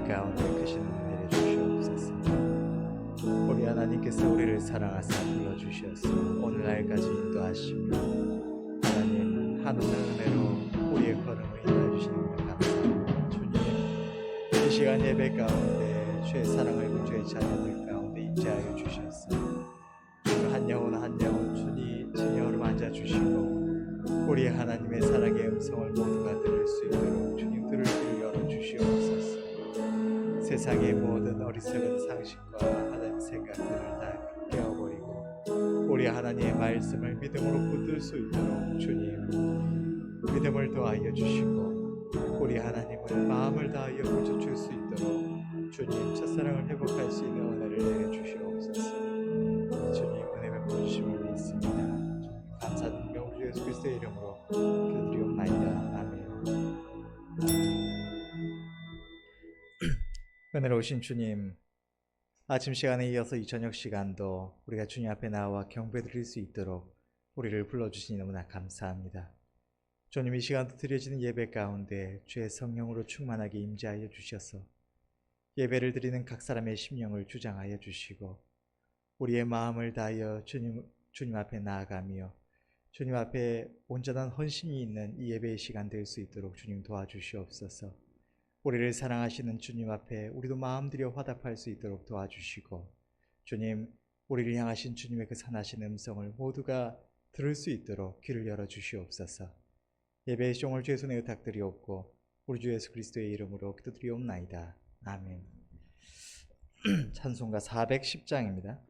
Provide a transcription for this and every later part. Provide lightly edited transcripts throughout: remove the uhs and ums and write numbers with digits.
가운데 크신 은혜를 주시옵소서. 우리 하나님께서 우리를 사랑하사 불러주시었으며 오늘날까지 인도하시며 하나님 한없는 은혜로 우리의 걸음을 인도해 주시는 것 감사합니다. 주님, 이 시간 예배 가운데 주의 사랑을 그 주의 자녀들 가운데 임재하여 주셨어. 주님 한 영혼 한 영혼 주님 진영으로 앉아주시고 우리 하나님의 사랑의 음성을 모두가 들을 수 있도록 주님 들을 귀를 열어주시옵소서. 세상의 모든 어리석은 상식과 하나님 생각들을 다 깨어버리고 우리 하나님의 말씀을 믿음으로 붙들 수 있도록 주님 믿음을 더하여 주시고 우리 하나님을 마음을 다하여 붙여줄 수 있도록 주님 첫사랑을 회복할 수 있는 은혜를 내려주시옵소서. 주님 은혜 베풀으심을 믿습니다. 주님 감사드리며 우리 예수 그리스도의 이름으로 기도드리옵나이다. 아멘. 은혜로우신 주님, 아침 시간에 이어서 이 저녁 시간도 우리가 주님 앞에 나와 경배드릴 수 있도록 우리를 불러주시니 너무나 감사합니다. 주님 이 시간도 드려지는 예배 가운데 주의 성령으로 충만하게 임재하여 주셔서 예배를 드리는 각 사람의 심령을 주장하여 주시고 우리의 마음을 다하여 주님 앞에 나아가며 주님 앞에 온전한 헌신이 있는 이 예배의 시간 될 수 있도록 주님 도와주시옵소서. 우리를 사랑하시는 주님 앞에 우리도 마음 들여 화답할 수 있도록 도와주시고 주님 우리를 향하신 주님의 그 선하신 음성을 모두가 들을 수 있도록 귀를 열어주시옵소서. 예배의 종을 주의 손에 의탁드리옵고 우리 주 예수 그리스도의 이름으로 기도드리옵나이다. 아멘. 찬송가 410장입니다.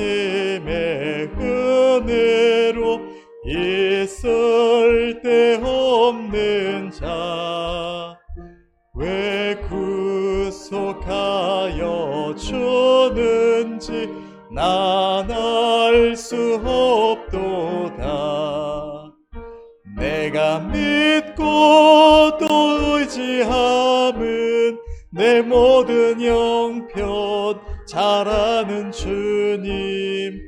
하나님의 은혜로 있을 데 없는 자 왜 구속하여 주는지 난 알 수 없도다. 내가 믿고 또 의지함은 내 모든 형편 잘 아는 주님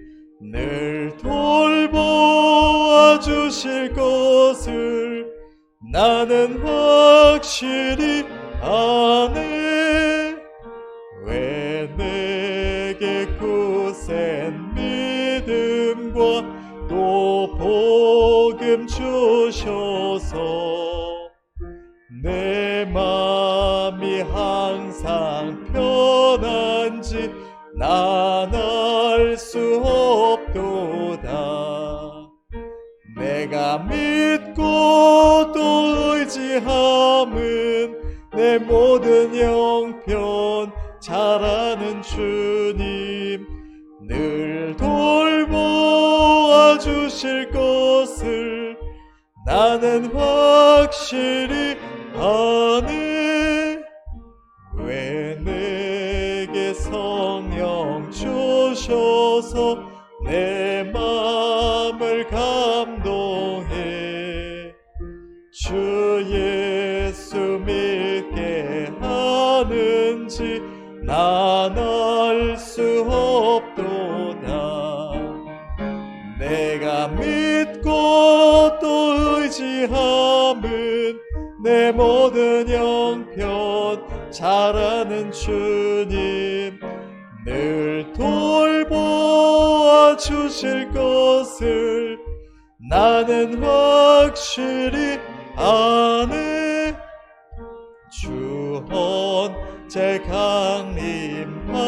늘 돌보아 주실 것을 나는 확실히 아네. 왜 내게 굳센 믿음과 또 복음 주셔서 내 맘이 항상 편한지 난 알 수 없도다. 내가 믿고 또 의지함은 내 모든 형편 잘 아는 주님 늘 돌보아 주실 것을 나는 확실히 아네. 왜 내게 성령 주셔서 내 마음을 감동해 주 예수 믿게 하는지 난 알 수 없도다. 내가 믿고 또 의지함은 내 모든 형편 잘 아는 주님 늘 돌보아 주실 것을 나는 확실히 아네. 주 언제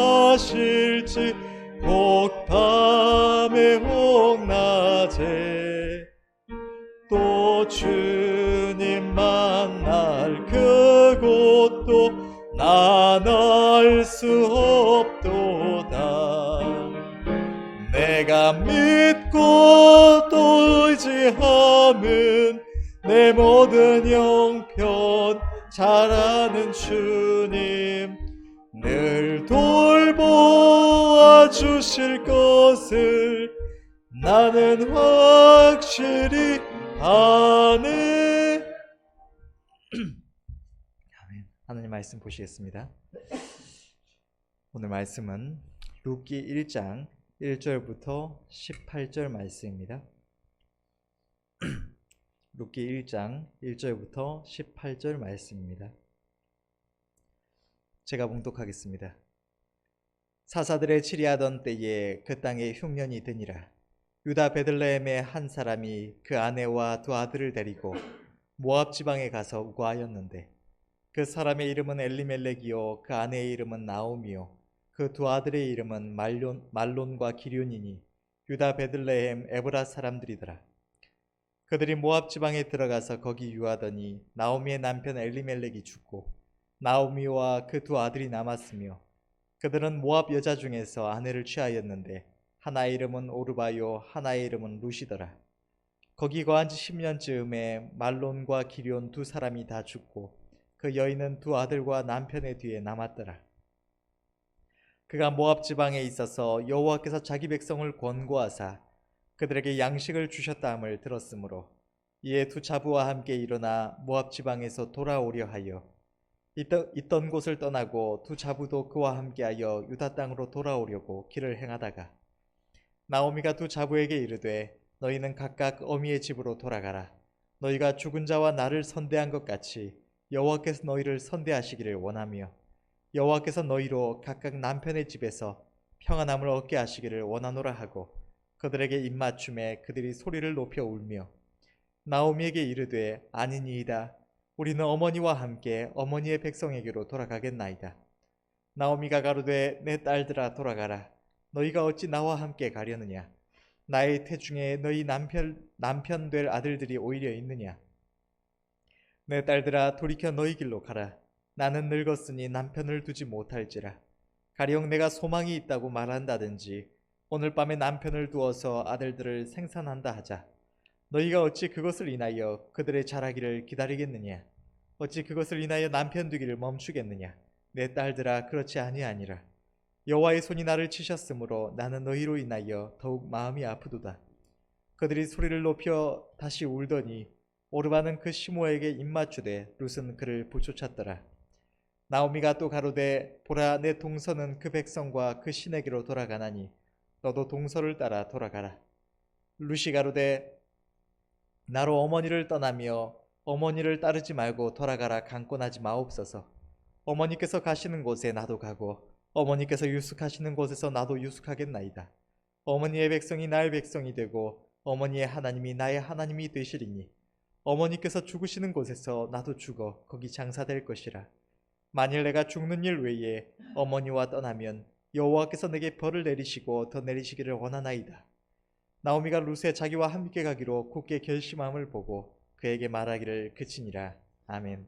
강림하실지 혹 밤에 혹 낮에 또 주님 만날 그곳도 난 알 수 없도다. 내가 믿고 또 의지함은 내 모든 형편 잘 아는 주님 늘 돌보아 주실 것을 나는 확실히 아네. 아멘. 하나님 말씀 보시겠습니다. 오늘 말씀은 룻기 1장 1절부터 18절 말씀입니다. 룻기 1장 1절부터 18절 말씀입니다. 제가 봉독하겠습니다. 사사들의 치리하던 때에 그 땅에 흉년이 드니라. 유다 베들레헴의 한 사람이 그 아내와 두 아들을 데리고 모압 지방에 가서 우거하였는데 그 사람의 이름은 엘리멜렉이요 그 아내의 이름은 나오미요 그 두 아들의 이름은 말론과 기륜이니 유다 베들레헴 에브라 사람들이더라. 그들이 모압 지방에 들어가서 거기 유하더니 나오미의 남편 엘리멜렉이 죽고 나오미와 그 두 아들이 남았으며 그들은 모압 여자 중에서 아내를 취하였는데 하나의 이름은 오르바요 하나의 이름은 루시더라. 거기 거한 지 10년쯤에 말론과 기륜 두 사람이 다 죽고 그 여인은 두 아들과 남편의 뒤에 남았더라. 그가 모압 지방에 있어서 여호와께서 자기 백성을 권고하사 그들에게 양식을 주셨다함을 들었으므로 이에 두 자부와 함께 일어나 모압 지방에서 돌아오려 하여 있던 곳을 떠나고 두 자부도 그와 함께하여 유다 땅으로 돌아오려고 길을 행하다가 나오미가 두 자부에게 이르되 너희는 각각 어미의 집으로 돌아가라. 너희가 죽은 자와 나를 선대한 것 같이 여호와께서 너희를 선대하시기를 원하며 여호와께서 너희로 각각 남편의 집에서 평안함을 얻게 하시기를 원하노라 하고 그들에게 입맞춤에 그들이 소리를 높여 울며 나오미에게 이르되 아니니이다. 우리는 어머니와 함께 어머니의 백성에게로 돌아가겠나이다. 나오미가 가로되 내 딸들아 돌아가라. 너희가 어찌 나와 함께 가려느냐. 나의 태중에 너희 남편 될 아들들이 오히려 있느냐. 내 딸들아 돌이켜 너희 길로 가라. 나는 늙었으니 남편을 두지 못할지라. 가령 내가 소망이 있다고 말한다든지 오늘 밤에 남편을 두어서 아들들을 생산한다 하자. 너희가 어찌 그것을 인하여 그들의 자라기를 기다리겠느냐. 어찌 그것을 인하여 남편 두기를 멈추겠느냐. 내 딸들아 그렇지 아니하니라. 여호와의 손이 나를 치셨으므로 나는 너희로 인하여 더욱 마음이 아프도다. 그들이 소리를 높여 다시 울더니 오르바는 그 시모에게 입맞추되 룻은 그를 부쫓았더라. 나오미가 또 가로되 보라 내 동서는 그 백성과 그 신에게로 돌아가나니 너도 동서를 따라 돌아가라. 룻이 가로되 나로 어머니를 떠나며 어머니를 따르지 말고 돌아가라 강권하지 마옵소서. 어머니께서 가시는 곳에 나도 가고 어머니께서 유숙하시는 곳에서 나도 유숙하겠나이다. 어머니의 백성이 나의 백성이 되고 어머니의 하나님이 나의 하나님이 되시리니 어머니께서 죽으시는 곳에서 나도 죽어 거기 장사될 것이라. 만일 내가 죽는 일 외에 어머니와 떠나면 여호와께서 내게 벌을 내리시고 더 내리시기를 원하나이다. 나오미가 룻에 자기와 함께 가기로 굳게 결심함을 보고 그에게 말하기를 그치니라. 아멘.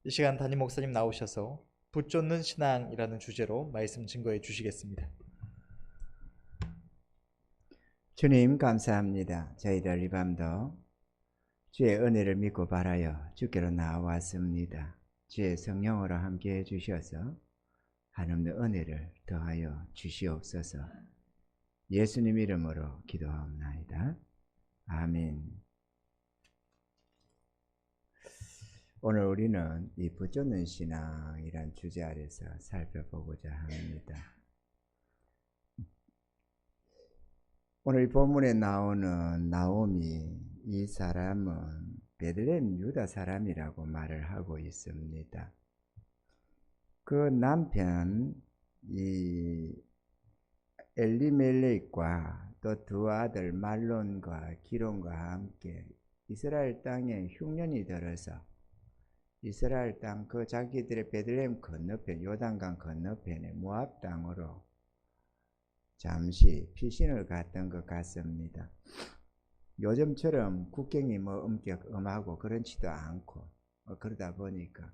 이 시간 담임 목사님 나오셔서 붙쫓는 신앙이라는 주제로 말씀 증거해 주시겠습니다. 주님 감사합니다. 저희들 이 밤도 주의 은혜를 믿고 바라여 주께로 나와왔습니다. 주의 성령으로 함께해 주셔서 한없는 은혜를 더하여 주시옵소서. 예수님 이름으로 기도하옵나이다. 아멘. 오늘 우리는 이 붙쫓는 신앙이란 주제 아래서 살펴보고자 합니다. 오늘 본문에 나오는 나오미, 이 사람은 베들레헴 유다 사람이라고 말을 하고 있습니다. 그 남편 이 엘리멜렉과 또 두 아들 말론과 기론과 함께 이스라엘 땅에 흉년이 들어서 이스라엘 땅 그 자기들의 베들레헴 건너편 요단강 건너편의 모압 땅으로 잠시 피신을 갔던 것 같습니다. 요즘처럼 국경이 엄하고 그렇지도 않고 그러다 보니까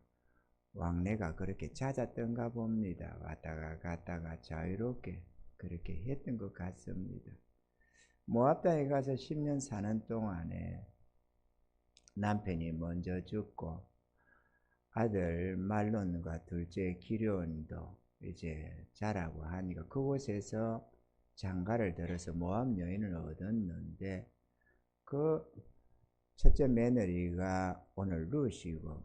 왕래가 그렇게 잦았던가 봅니다. 왔다가 갔다가 자유롭게 그렇게 했던 것 같습니다. 모압 땅에 가서 10년 사는 동안에 남편이 먼저 죽고 아들 말론과 둘째 기륜도 이제 자라고 하니까 그곳에서 장가를 들어서 모압 여인을 얻었는데 그 첫째 며느리가 오늘 룻이고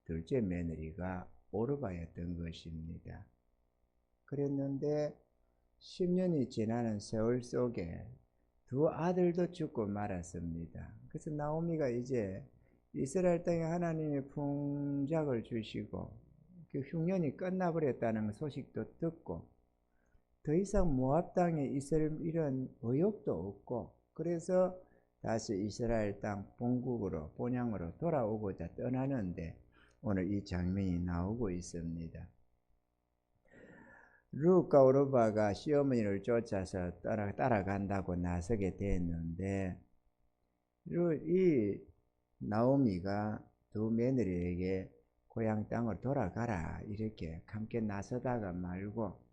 둘째 며느리가 오르바였던 것입니다. 그랬는데 10년이 지나는 세월 속에 두 아들도 죽고 말았습니다. 그래서 나오미가 이제 이스라엘 땅에 하나님의 풍작을 주시고 그 흉년이 끝나버렸다는 소식도 듣고 더 이상 모압 땅에 있을 이런 의욕도 없고, 그래서 다시 이스라엘 땅 본국으로 본향으로 돌아오고자 떠나는데 오늘 이 장면이 나오고 있습니다. 룻과 오르바가 시어머니를 쫓아서 따라간다고 나서게 됐는데, 이 나오미가 두 며느리에게 고향 땅으로 돌아가라 이렇게 함께 나서다가 말고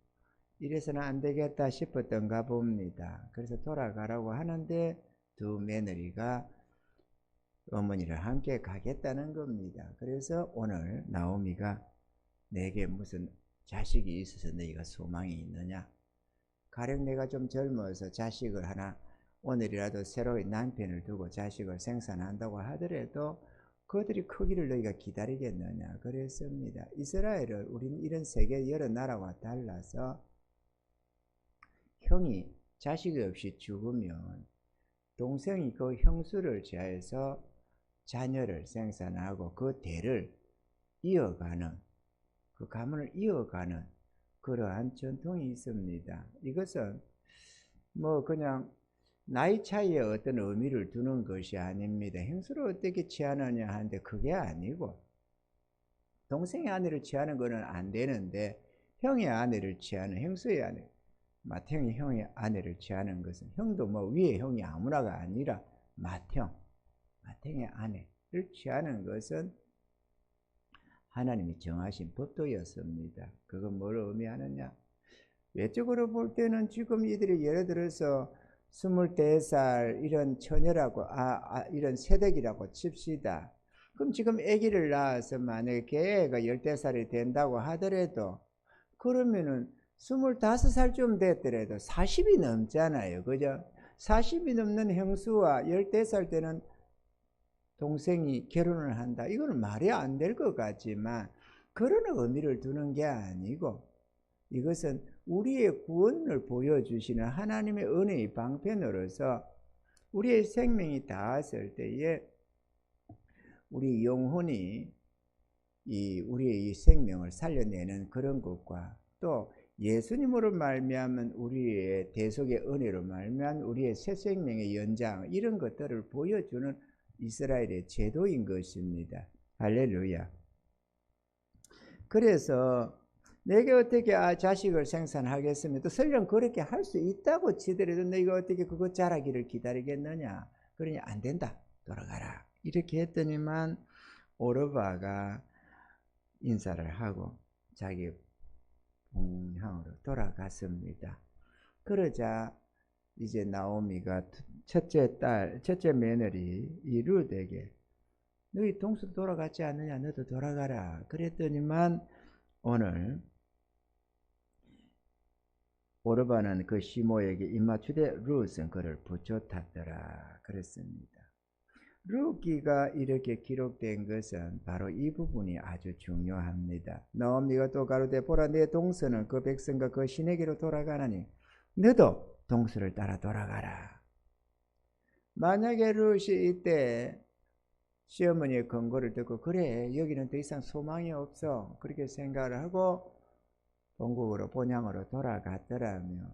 이래서는 안 되겠다 싶었던가 봅니다. 그래서 돌아가라고 하는데 두 며느리가 어머니를 함께 가겠다는 겁니다. 그래서 오늘 나오미가 내게 무슨 자식이 있어서 너희가 소망이 있느냐? 가령 내가 좀 젊어서 자식을 하나 오늘이라도 새로운 남편을 두고 자식을 생산한다고 하더라도 그들이 크기를 너희가 기다리겠느냐 그랬습니다. 이스라엘은 우리는 이런 세계 여러 나라와 달라서 형이 자식이 없이 죽으면 동생이 그 형수를 제해서 자녀를 생산하고 그 대를 이어가는, 그 가문을 이어가는 그러한 전통이 있습니다. 이것은 뭐 그냥 나이 차이에 어떤 의미를 두는 것이 아닙니다. 형수를 어떻게 취하느냐 하는데 그게 아니고, 동생의 아내를 취하는 것은 안 되는데 형의 아내를 취하는, 형수의 아내, 맏형이 형의 아내를 취하는 것은, 형도 뭐 위에 형이 아무나가 아니라 맏형의 아내를 취하는 것은 하나님이 정하신 법도였습니다. 그건 뭘 의미하느냐? 외적으로 볼 때는 지금 이들이 예를 들어서 24살 이런 처녀라고 이런 세대기라고 칩시다. 그럼 지금 아기를 낳아서 만약에 걔가 14살이 된다고 하더라도 그러면은 25살쯤 됐더라도 40이 넘잖아요. 그죠? 40이 넘는 형수와 14살 때는 동생이 결혼을 한다. 이거는 말이 안 될 것 같지만 그런 의미를 두는 게 아니고, 이것은 우리의 구원을 보여주시는 하나님의 은혜의 방편으로서 우리의 생명이 닿았을 때에 우리 영혼이 우리의 이 생명을 살려내는 그런 것과, 또 예수님으로 말미암은 우리의 대속의 은혜로 말미암은 우리의 새 생명의 연장, 이런 것들을 보여주는 이스라엘의 제도인 것입니다. 할렐루야. 그래서 내게 어떻게 자식을 생산하겠습니까? 설령 그렇게 할 수 있다고 치더라도 너희가 어떻게 그것 자라기를 기다리겠느냐? 그러니 안 된다. 돌아가라. 이렇게 했더니만 오르바가 인사를 하고 자기 본향으로 돌아갔습니다. 그러자 이제 나오미가 첫째 며느리 이 룻에게 너희 동서 돌아갔지 않느냐? 너도 돌아가라. 그랬더니만 오늘 오르바는 그 시모에게 입맞추되 룻은 그를 부ቾ탔더라 그랬습니다. 룻기가 이렇게 기록된 것은 바로 이 부분이 아주 중요합니다. 나오미가 또 가로되 보라 내 동서는 그 백성과 그 신에게로 돌아가나니 너도 동서를 따라 돌아가라. 만약에 룻이 이때 시어머니의 권고를 듣고 그래 여기는 더 이상 소망이 없어 그렇게 생각을 하고 본국으로 본향으로 돌아갔더라면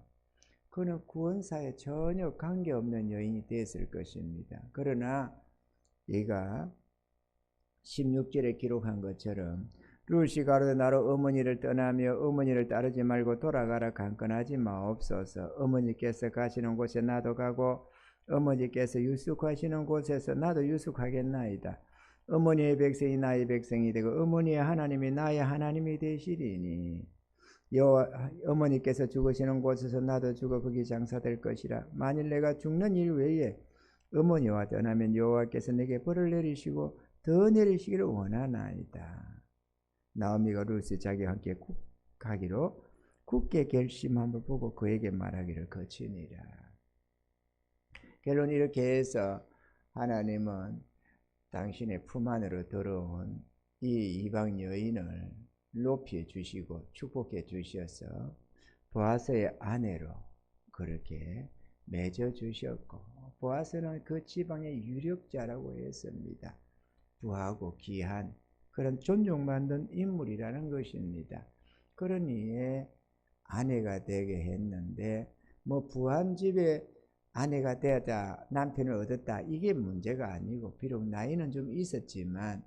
그는 구원사에 전혀 관계없는 여인이 됐을 것입니다. 그러나 얘가 16절에 기록한 것처럼 룻이 가로되 나로 어머니를 떠나며 어머니를 따르지 말고 돌아가라 강건하지 마옵소서. 어머니께서 가시는 곳에 나도 가고 어머니께서 유숙하시는 곳에서 나도 유숙하겠나이다. 어머니의 백성이 나의 백성이 되고 어머니의 하나님이 나의 하나님이 되시리니 어머니께서 죽으시는 곳에서 나도 죽어 거기 장사될 것이라. 만일 내가 죽는 일 외에 어머니와 떠나면 여호와께서 내게 벌을 내리시고 더 내리시기를 원하나이다. 나오미가 룻이 자기와 함께 가기로 굳게 결심함을 보고 그에게 말하기를 거치니라. 결론 이렇게 해서 하나님은 당신의 품 안으로 들어온 이 이방 여인을 높여 주시고 축복해 주셔서 보아스의 아내로 그렇게 맺어 주셨고, 보아스는 그 지방의 유력자라고 했습니다. 부하고 귀한 그런 존중받는 인물이라는 것입니다. 그러니 아내가 되게 했는데, 뭐 부한 집에 아내가 되었다, 남편을 얻었다, 이게 문제가 아니고, 비록 나이는 좀 있었지만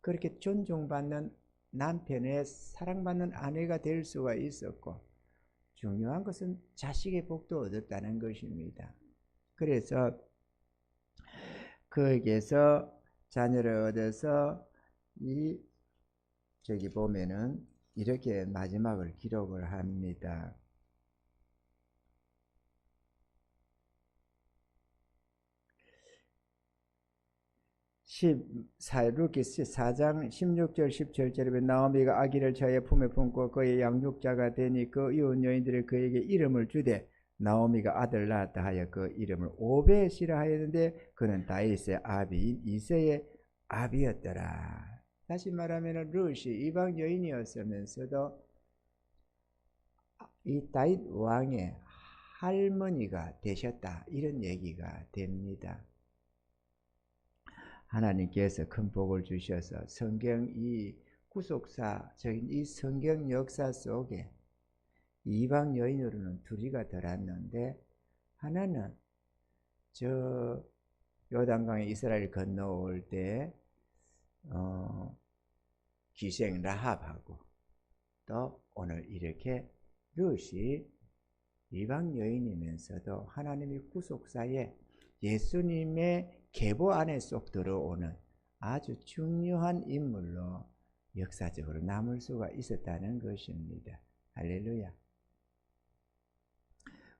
그렇게 존중받는 남편의 사랑받는 아내가 될 수가 있었고, 중요한 것은 자식의 복도 얻었다는 것입니다. 그래서 그에게서 자녀를 얻어서 저기 보면은 이렇게 마지막을 기록을 합니다. 루키 4장 16절 17절에 나오미가 아기를 자의 품에 품고 그의 양육자가 되니 그 이웃 여인들이 그에게 이름을 주되 나오미가 아들 낳았다 하여 그 이름을 오벳이라 하였는데 그는 다윗의 아비인 이새의 아비였더라. 다시 말하면 룻이 이방 여인이었으면서도 이 다윗 왕의 할머니가 되셨다, 이런 얘기가 됩니다. 하나님께서 큰 복을 주셔서 성경 이 구속사적인 이 성경 역사 속에 이방 여인으로는 둘이가 들었는데, 하나는 저 요단강에 이스라엘 건너올 때 기생 라합하고, 또 오늘 이렇게 룻이 이방 여인이면서도 하나님의 구속사에 예수님의 계보 안에 쏙 들어오는 아주 중요한 인물로 역사적으로 남을 수가 있었다는 것입니다. 할렐루야.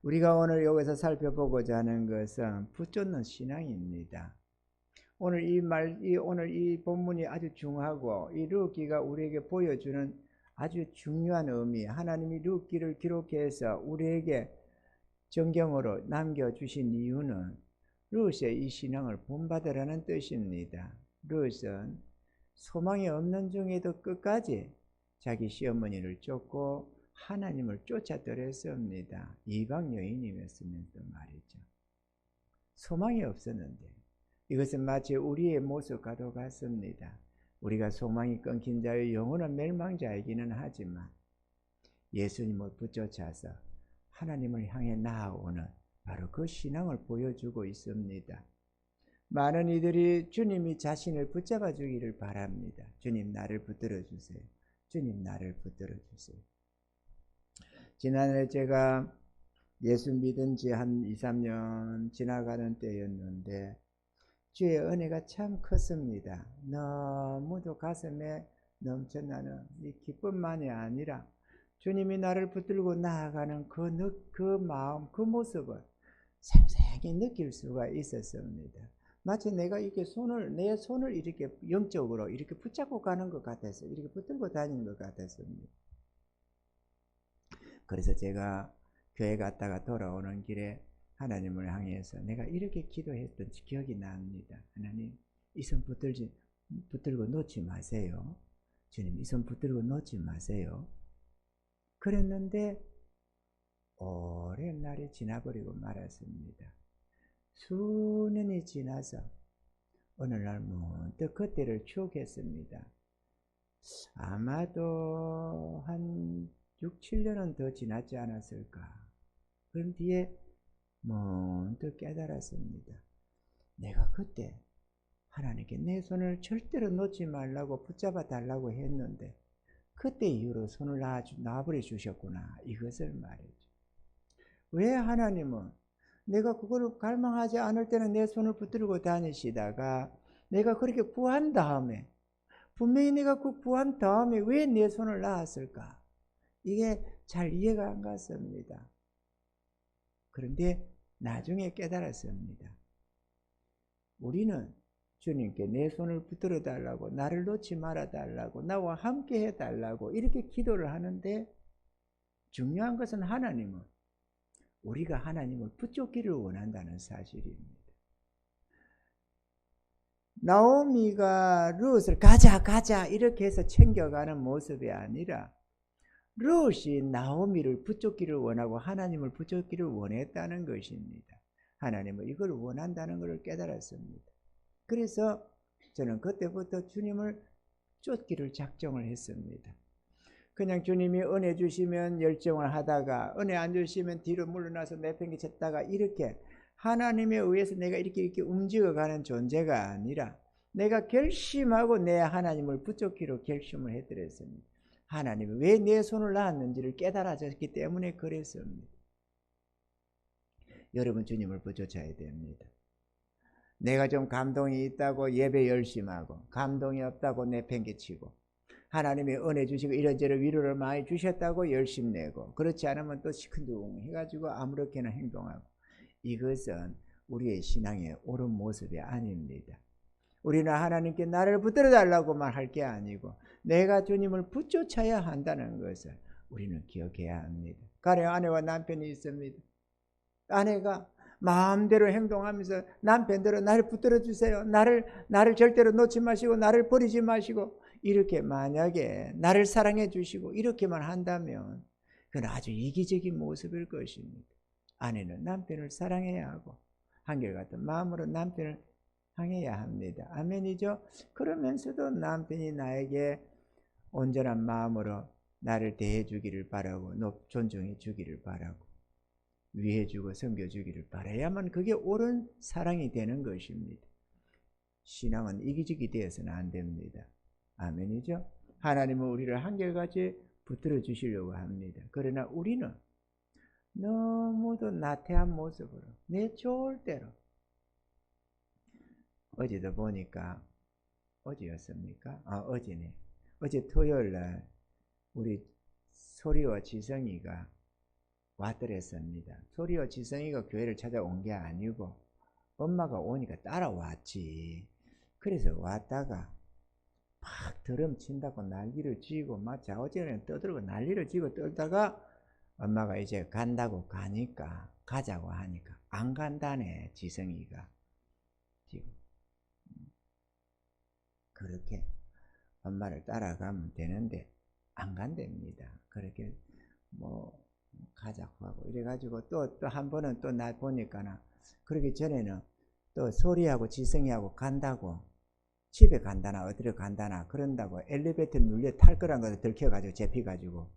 우리가 오늘 여기서 살펴보고자 하는 것은 붙잡는 신앙입니다. 오늘 이 본문이 아주 중요하고, 이 룻기가 우리에게 보여주는 아주 중요한 의미, 하나님이 룻기를 기록해서 우리에게 정경으로 남겨주신 이유는 룻의 이 신앙을 본받으라는 뜻입니다. 룻은 소망이 없는 중에도 끝까지 자기 시어머니를 쫓고 하나님을 쫓아들었습니다. 이방 여인이었으면서 말이죠. 소망이 없었는데, 이것은 마치 우리의 모습과도 같습니다. 우리가 소망이 끊긴 자의 영혼은 멸망자이기는 하지만 예수님을 붙잡아서 하나님을 향해 나아오는 바로 그 신앙을 보여주고 있습니다. 많은 이들이 주님이 자신을 붙잡아 주기를 바랍니다. 주님 나를 붙들어 주세요. 주님 나를 붙들어 주세요. 지난해 제가 예수 믿은 지 한 2, 3년 지나가는 때였는데 주의 은혜가 참 컸습니다. 너무도 가슴에 넘쳐나는 이 기쁨만이 아니라 주님이 나를 붙들고 나아가는 그 마음, 그 모습을 생생히 느낄 수가 있었습니다. 마치 내가 이렇게 내 손을 이렇게 영적으로 이렇게 붙잡고 가는 것 같아서, 이렇게 붙들고 다니는 것 같았습니다. 그래서 제가 교회 갔다가 돌아오는 길에 하나님을 향해서 내가 이렇게 기도했던 기억이 납니다. 하나님, 이 손 붙들고 놓지 마세요. 주님, 이 손 붙들고 놓지 마세요. 그랬는데 오랜 날이 지나버리고 말았습니다. 수년이 지나서 어느 날 문득 그때를 추억했습니다. 아마도 한 6, 7년은 더 지났지 않았을까. 그런 뒤에 문득 깨달았습니다. 내가 그때 하나님께 내 손을 절대로 놓지 말라고 붙잡아 달라고 했는데 그때 이후로 손을 놔버려 주셨구나, 이것을 말이죠. 왜 하나님은 내가 그거를 갈망하지 않을 때는 내 손을 붙들고 다니시다가 내가 그렇게 구한 다음에, 분명히 내가 그 구한 다음에 왜 내 손을 놔았을까? 이게 잘 이해가 안 갔습니다. 그런데 나중에 깨달았습니다. 우리는 주님께 내 손을 붙들어 달라고, 나를 놓지 말아 달라고, 나와 함께 해 달라고 이렇게 기도를 하는데, 중요한 것은 하나님은 우리가 하나님을 붙잡기를 원한다는 사실입니다. 나오미가 룻을 가자 이렇게 해서 챙겨가는 모습이 아니라, 롯이 나오미를 붙잡기를 원하고 하나님을 붙잡기를 원했다는 것입니다. 하나님은 이걸 원한다는 것을 깨달았습니다. 그래서 저는 그때부터 주님을 쫓기를 작정을 했습니다. 그냥 주님이 은혜 주시면 열정을 하다가 은혜 안 주시면 뒤로 물러나서 내팽개쳤다가 이렇게 하나님에 의해서 내가 이렇게 움직여가는 존재가 아니라 내가 결심하고 내 하나님을 붙잡기로 결심을 해드렸습니다. 하나님이 왜 내 손을 놨는지를 깨달아졌기 때문에 그랬습니다. 여러분 주님을 붙잡아야 됩니다. 내가 좀 감동이 있다고 예배 열심하고 감동이 없다고 내팽개치고 하나님이 은혜 주시고 이런저런 위로를 많이 주셨다고 열심 내고 그렇지 않으면 또 시큰둥 해가지고 아무렇게나 행동하고 이것은 우리의 신앙의 옳은 모습이 아닙니다. 우리는 하나님께 나를 붙들어 달라고만 할 게 아니고 내가 주님을 붙쫓아야 한다는 것을 우리는 기억해야 합니다. 가령 아내와 남편이 있습니다. 아내가 마음대로 행동하면서 남편대로 나를 붙들어 주세요. 나를 절대로 놓지 마시고 나를 버리지 마시고 이렇게 만약에 나를 사랑해 주시고 이렇게만 한다면 그건 아주 이기적인 모습일 것입니다. 아내는 남편을 사랑해야 하고 한결같은 마음으로 남편을 향해야 합니다. 아멘이죠? 그러면서도 남편이 나에게 온전한 마음으로 나를 대해 주기를 바라고 존중해 주기를 바라고 위해 주고 섬겨 주기를 바라야만 그게 옳은 사랑이 되는 것입니다. 신앙은 이기적이 되어서는 안 됩니다. 아멘이죠? 하나님은 우리를 한결같이 붙들어 주시려고 합니다. 그러나 우리는 너무도 나태한 모습으로 내 좋을 대로 어제도 보니까 어제였습니까? 어제네. 어제 토요일날 우리 소리와 지성이가 왔더랬습니다. 소리와 지성이가 교회를 찾아온 게 아니고 엄마가 오니까 따라왔지. 그래서 왔다가 막 드럼 친다고 난리를 지고 막 좌우지간에 떠들고 난리를 지고 떨다가 엄마가 이제 간다고 가니까 가자고 하니까 안 간다네. 지성이가 지금 그렇게 엄마를 따라가면 되는데 안 간답니다. 그렇게 뭐 가자고 하고 이래가지고 또 한 번은 또 나 보니까나 그러기 전에는 또 소리하고 지성이하고 간다고 집에 간다나 어디로 간다나 그런다고 엘리베이터 눌려 탈 거란 것을 들켜가지고 잡혀가지고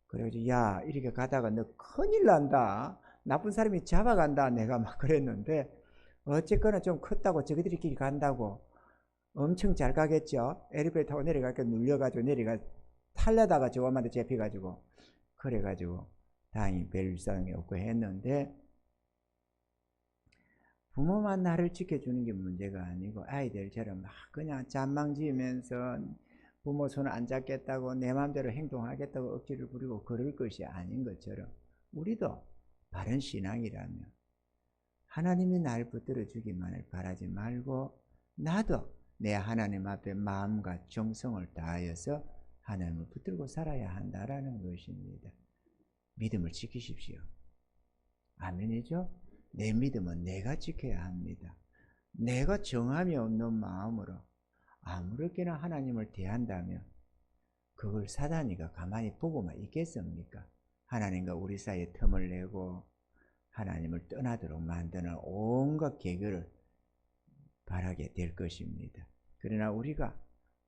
그래가지고 야 이렇게 가다가 너 큰일 난다. 나쁜 사람이 잡아간다. 내가 막 그랬는데 어쨌거나 좀 컸다고 저기들끼리 간다고 엄청 잘 가겠죠. 엘리베이터 타고 내려갈까 눌려가지고 내려가 탈려다가 저 엄마한테 잡혀가지고 그래가지고 다행히 별상이 없고 했는데 부모만 나를 지켜주는 게 문제가 아니고 아이들처럼 막 그냥 잔망지으면서 부모 손 안 잡겠다고 내 마음대로 행동하겠다고 억지를 부리고 그럴 것이 아닌 것처럼 우리도 바른 신앙이라면 하나님이 날 붙들어 주기만을 바라지 말고 나도 내 하나님 앞에 마음과 정성을 다하여서 하나님을 붙들고 살아야 한다라는 것입니다. 믿음을 지키십시오. 아멘이죠? 내 믿음은 내가 지켜야 합니다. 내가 정함이 없는 마음으로 아무렇게나 하나님을 대한다면 그걸 사단이가 가만히 보고만 있겠습니까? 하나님과 우리 사이에 틈을 내고 하나님을 떠나도록 만드는 온갖 계교를 바라게 될 것입니다. 그러나 우리가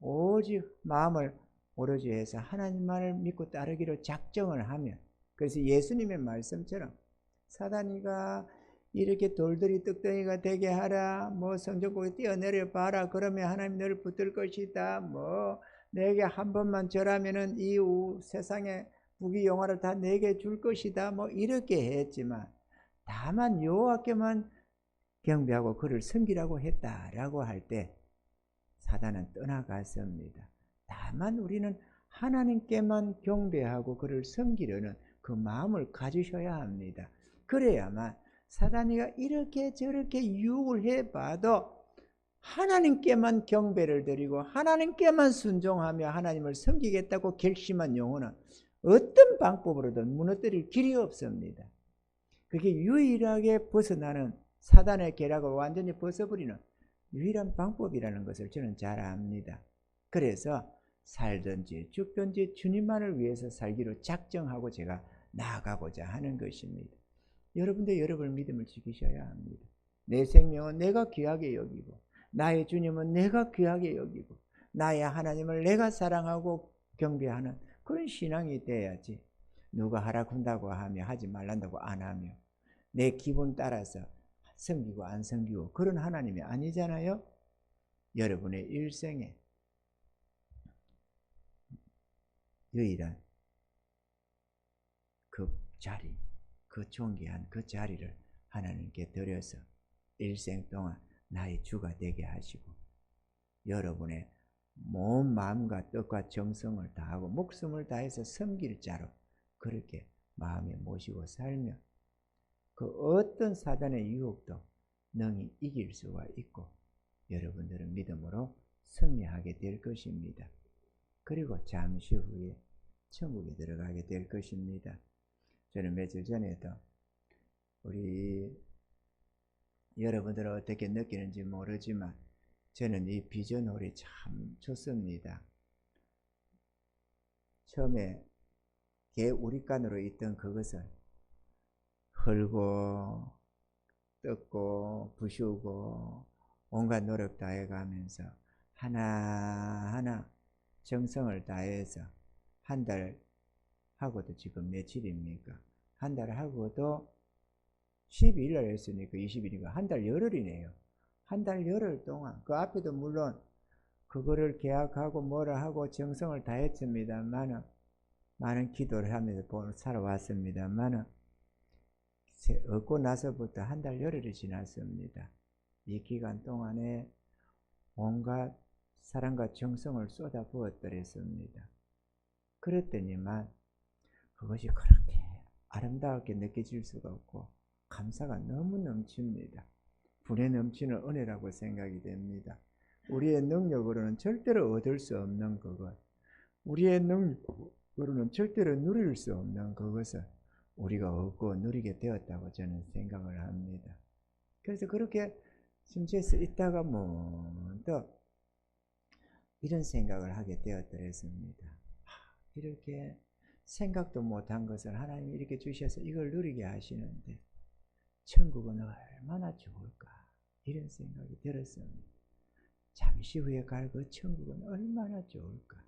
오직 마음을 오로지 해서 하나님만을 믿고 따르기로 작정을 하면 그래서 예수님의 말씀처럼 사단이가 이렇게 돌들이 떡덩이가 되게 하라 뭐 성전국에 뛰어내려 봐라 그러면 하나님 너를 붙들 것이다 뭐 내게 한 번만 절하면은 이 세상의 부귀 영화를 다 내게 줄 것이다 뭐 이렇게 했지만 다만 여호와께만 경배하고 그를 섬기라고 했다라고 할 때 사단은 떠나갔습니다. 다만 우리는 하나님께만 경배하고 그를 섬기려는 그 마음을 가지셔야 합니다. 그래야만 사단이가 이렇게 저렇게 유혹을 해봐도 하나님께만 경배를 드리고 하나님께만 순종하며 하나님을 섬기겠다고 결심한 영혼은 어떤 방법으로든 무너뜨릴 길이 없습니다. 그게 유일하게 벗어나는 사단의 계략을 완전히 벗어버리는 유일한 방법이라는 것을 저는 잘 압니다. 그래서 살든지 죽든지 주님만을 위해서 살기로 작정하고 제가 나아가고자 하는 것입니다. 여러분도 여러분의 믿음을 지키셔야 합니다. 내 생명은 내가 귀하게 여기고 나의 주님은 내가 귀하게 여기고 나의 하나님을 내가 사랑하고 경배하는 그런 신앙이 돼야지, 누가 하라군다고 하며 하지 말란다고 안 하며 내 기분 따라서 섬기고 안 섬기고 그런 하나님이 아니잖아요. 여러분의 일생에 유일한 그 자리, 그 존귀한 그 자리를 하나님께 드려서 일생 동안 나의 주가 되게 하시고 여러분의 몸, 마음과 뜻과 정성을 다하고 목숨을 다해서 섬길 자로 그렇게 마음에 모시고 살면 그 어떤 사단의 유혹도 능히 이길 수가 있고 여러분들은 믿음으로 승리하게 될 것입니다. 그리고 잠시 후에 천국에 들어가게 될 것입니다. 저는 며칠 전에도 우리 여러분들은 어떻게 느끼는지 모르지만 저는 이 비전홀이 참 좋습니다. 처음에 개 우리간으로 있던 그것을 헐고 뜯고 부수고 온갖 노력 다해가면서 하나하나 정성을 다해서 한 달 하고도 지금 며칠입니까? 한 달 하고도 12일 날 했으니까 20일이니까 한 달 열흘이네요. 한 달 열흘 동안 그 앞에도 물론 그거를 계약하고 뭐라 하고 정성을 다했습니다만은 많은 기도를 하면서 살아왔습니다만은 얻고 나서부터 한 달 열흘이 지났습니다. 이 기간 동안에 온갖 사랑과 정성을 쏟아 부었더랬습니다. 그랬더니만 그것이 그렇게 아름답게 느껴질 수가 없고 감사가 너무 넘칩니다. 분에 넘치는 은혜라고 생각이 됩니다. 우리의 능력으로는 절대로 얻을 수 없는 그것, 우리의 능력으로는 절대로 누릴 수 없는 그것을 우리가 얻고 누리게 되었다고 저는 생각을 합니다. 그래서 그렇게 심지어서 있다가 문득 이런 생각을 하게 되었더랬습니다. 이렇게 생각도 못한 것을 하나님이 이렇게 주셔서 이걸 누리게 하시는데 천국은 얼마나 좋을까, 이런 생각이 들었습니다. 잠시 후에 갈 그 천국은 얼마나 좋을까.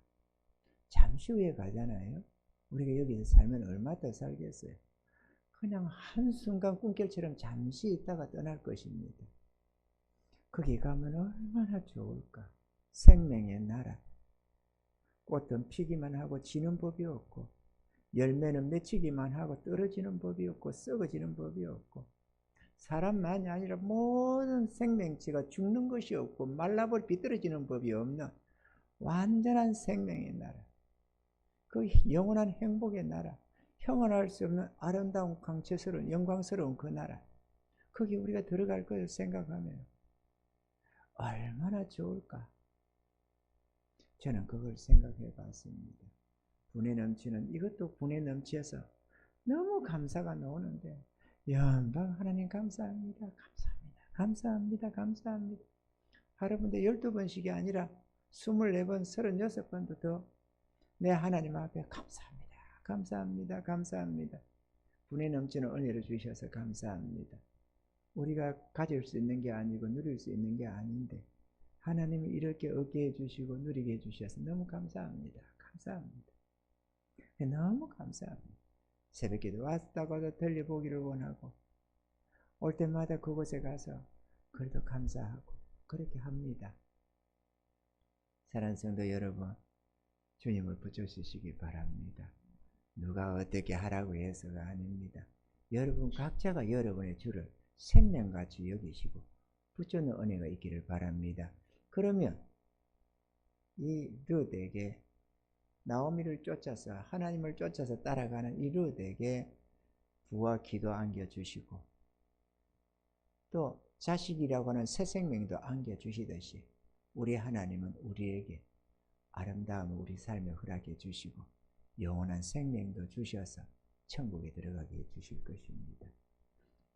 잠시 후에 가잖아요. 우리가 여기서 살면 얼마 더 살겠어요. 그냥 한순간 꿈결처럼 잠시 있다가 떠날 것입니다. 거기 가면 얼마나 좋을까. 생명의 나라. 꽃은 피기만 하고 지는 법이 없고 열매는 맺히기만 하고 떨어지는 법이 없고 썩어지는 법이 없고 사람만이 아니라 모든 생명체가 죽는 것이 없고 말라버려 비떨어지는 법이 없는 완전한 생명의 나라, 그 영원한 행복의 나라, 형언할 수 없는 아름다운 강체스러운 영광스러운 그 나라, 거기 우리가 들어갈 것을 생각하면 얼마나 좋을까. 저는 그걸 생각해 봤습니다. 분에 넘치는, 이것도 분에 넘쳐서 너무 감사가 나오는데 영광 하나님 감사합니다. 감사합니다. 감사합니다. 감사합니다. 하루분데 12번씩이 아니라 24번, 36번도 더 내 하나님 앞에 감사합니다. 감사합니다. 감사합니다. 분에 넘치는 은혜를 주셔서 감사합니다. 우리가 가질 수 있는 게 아니고 누릴 수 있는 게 아닌데 하나님이 이렇게 얻게 해주시고 누리게 해주셔서 너무 감사합니다. 감사합니다. 너무 감사합니다. 새벽기도 왔다가도 들려보기를 원하고 올 때마다 그곳에 가서 그래도 감사하고 그렇게 합니다. 사랑하는 성도 여러분, 주님을 붙여주시기 바랍니다. 누가 어떻게 하라고 해서가 아닙니다. 여러분 각자가 여러분의 주를 생명같이 여기시고 붙여놓은 은혜가 있기를 바랍니다. 그러면 이 룻에게, 나오미를 쫓아서 하나님을 쫓아서 따라가는 이 룻에게 부와 기도 안겨주시고 또 자식이라고 하는 새 생명도 안겨주시듯이 우리 하나님은 우리에게 아름다움을 우리 삶에 허락해 주시고 영원한 생명도 주셔서 천국에 들어가게 해 주실 것입니다.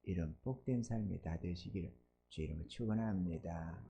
이런 복된 삶이 다 되시기를 주 이름으로 축원합니다.